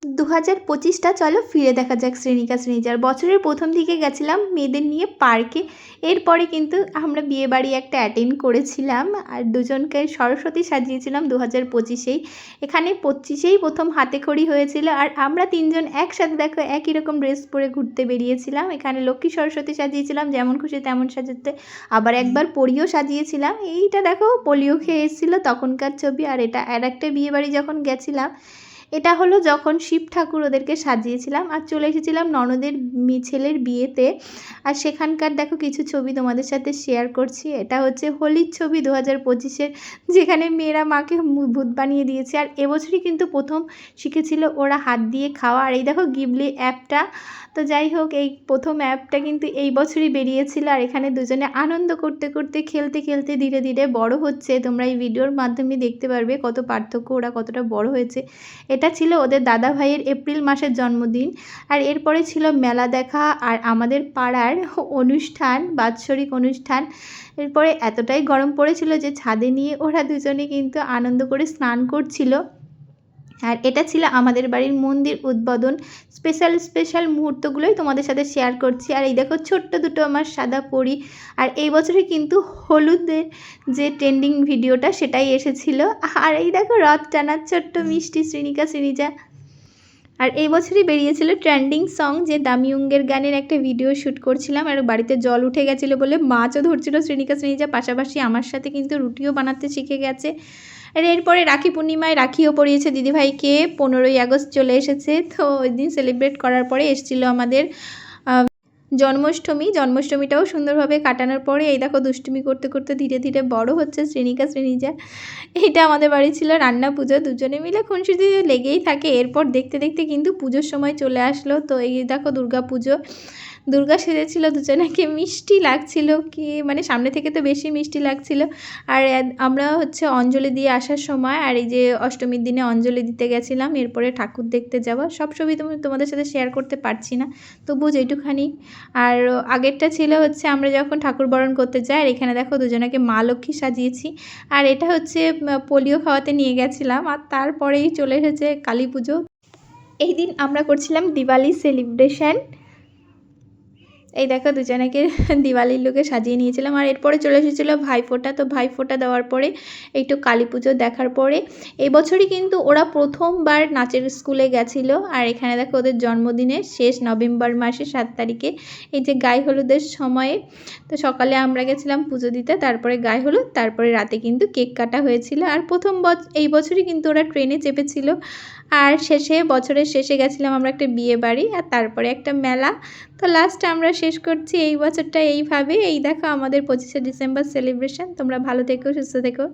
2025টা চলো ফিরে দেখা যাক শ্রেণিকা শ্রেণীজার। বছরের প্রথম দিকে গেছিলাম মেয়েদের নিয়ে পার্কে। এরপরে কিন্তু আমরা বিয়েবাড়ি একটা অ্যাটেন্ড করেছিলাম আর দুজনকে সরস্বতী সাজিয়েছিলাম 2025-এই। এখানে 25-এই প্রথম হাতেখড়ি হয়েছিল আর আমরা তিনজন একসাথে দেখো একই রকম ড্রেস পরে ঘুরতে বেরিয়েছিলাম। এখানে লক্ষ্মী সরস্বতী সাজিয়েছিলাম যেমন খুশি তেমন সাজাতে, আবার একবার পরিও সাজিয়েছিলাম। এইটা দেখো পোলিও খেয়ে এসেছিলো তখনকার ছবি। আর এটা আর একটা বিয়েবাড়ি যখন গেছিলাম, এটা হলো যখন শিব ঠাকুর ওদেরকে সাজিয়েছিলাম আর চলে এসেছিলাম ননদের ছেলের বিয়েতে। আর সেখানকার দেখো কিছু ছবি তোমাদের সাথে শেয়ার করছি। এটা হচ্ছে হোলির ছবি 2025-এর, যেখানে মেয়েরা মাকে ভূত বানিয়ে দিয়েছে। আর এবছরই কিন্তু প্রথম শিখেছিল ওরা হাত দিয়ে খাওয়া। আর এই দেখো গিবলি অ্যাপটা। তো যাই হোক, এই প্রথম অ্যাপটা কিন্তু এই বছরই বেরিয়েছিল। আর এখানে দুজনে আনন্দ করতে করতে খেলতে খেলতে ধীরে ধীরে বড় হচ্ছে। তোমরা এই ভিডিওর মাধ্যমে দেখতে পারবে কত পার্থক্য, ওরা কতটা বড় হয়েছে। এটা ছিল ওদের দাদা ভাইয়ের এপ্রিল মাসের জন্মদিন। আর এরপরে ছিল মেলা দেখা আর আমাদের পাড়ার অনুষ্ঠান, বাৎসরিক অনুষ্ঠান। এরপরে এতটাই গরম পড়েছিল যে ছাদে নিয়ে ওরা দুজনে কিন্তু আনন্দ করে স্নান করছিল। আর এটা ছিল আমাদের বাড়ির মন্দির উদ্বোধন। স্পেশাল মুহূর্তগুলোই তোমাদের সাথে শেয়ার করছি। আর এই দেখো ছোট্ট দুটো আমার সাদা পরি। আর এই বছরে কিন্তু হলুদের যে ট্রেন্ডিং ভিডিওটা সেটাই এসেছিল। আর এই দেখো রথ টানার ছোট্ট মিষ্টি শ্রেণিকা শ্রেণীজা। আর এই বছরই বেরিয়েছিল ট্রেন্ডিং সং, যে দামিউঙ্গের গানের একটা ভিডিও শ্যুট করছিলাম। আর বাড়িতে জল উঠে গেছিলো বলে মাছও ধরছিল শ্রেণিকা শ্রেণীজা, পাশাপাশি আমার সাথে কিন্তু রুটিও বানাতে শিখে গেছে। আর এরপরে রাখি পূর্ণিমায় রাখিও পরিয়েছে দিদিভাইকে। 15ই আগস্ট চলে এসেছে, তো ওই দিন সেলিব্রেট করার পরে এসেছিলো আমাদের জন্মাষ্টমীটাও সুন্দরভাবে কাটানোর পরে এই দেখো দুষ্টুমি করতে করতে ধীরে ধীরে বড় হচ্ছে শ্রেণিকা শ্রেণীজা। এইটা আমাদের বাড়ি ছিল রান্না পুজো, দুজনে মিলে খুনসুটি লেগেই থাকে। এরপর দেখতে দেখতে কিন্তু পুজোর সময় চলে আসলো। তো এই দেখো দুর্গা পুজো, দুর্গা সেজেছিল, দুজনাকে মিষ্টি লাগছিল, কি মানে সামনে থেকে তো বেশি মিষ্টি লাগছিল। আর আমরা হচ্ছে অঞ্জলি দিয়ে আসার সময়, আর এই যে অষ্টমীর দিনে অঞ্জলি দিতে গেছিলাম, এরপরে ঠাকুর দেখতে যাওয়া, সব ছবি তোমাদের সাথে শেয়ার করতে পারছি না, তবু যেটুখানি। আর আগেরটা ছিল হচ্ছে আমরা যখন ঠাকুর বরণ করতে যাই। আর এখানে দেখো দুজনাকে মা লক্ষ্মী সাজিয়েছি। আর এটা হচ্ছে পোলিও খাওয়াতে নিয়ে গেছিলাম। আর তারপরেই চলে এসেছে কালী পুজো। এই দিন আমরা করছিলাম দিওয়ালি সেলিব্রেশন। এই দেখো দুজনাকে দিওয়ালির লুকে সাজিয়ে নিয়েছিলাম। আর এরপরে চলে এসেছিলো ভাইফোঁটা। তো ভাইফোঁটা দেওয়ার পরে একটু কালী পুজো দেখার পরে এই বছরই কিন্তু ওরা প্রথমবার নাচের স্কুলে গেছিলো। আর এখানে দেখো ওদের জন্মদিনের শেষ নভেম্বর মাসে 7 তারিখে এই যে গায়ে হলুদের সময়ে। তো সকালে আমরা গেছিলাম পুজো দিতে, তারপরে গায়ে হলুদ, তারপরে রাতে কিন্তু কেক কাটা হয়েছিল। আর এই বছরই কিন্তু ওরা ট্রেনে চেপেছিল। আর বছরের শেষে গেছিলাম আমরা একটা বিয়ে বাড়ি, আর তারপরে একটা মেলা। তো লাস্ট আমরা শেষ করছি এই বছরটা এইভাবে। এই দেখো আমাদের 25শে ডিসেম্বর সেলিব্রেশন। তোমরা ভালো থেকো, সুস্থ থেকো।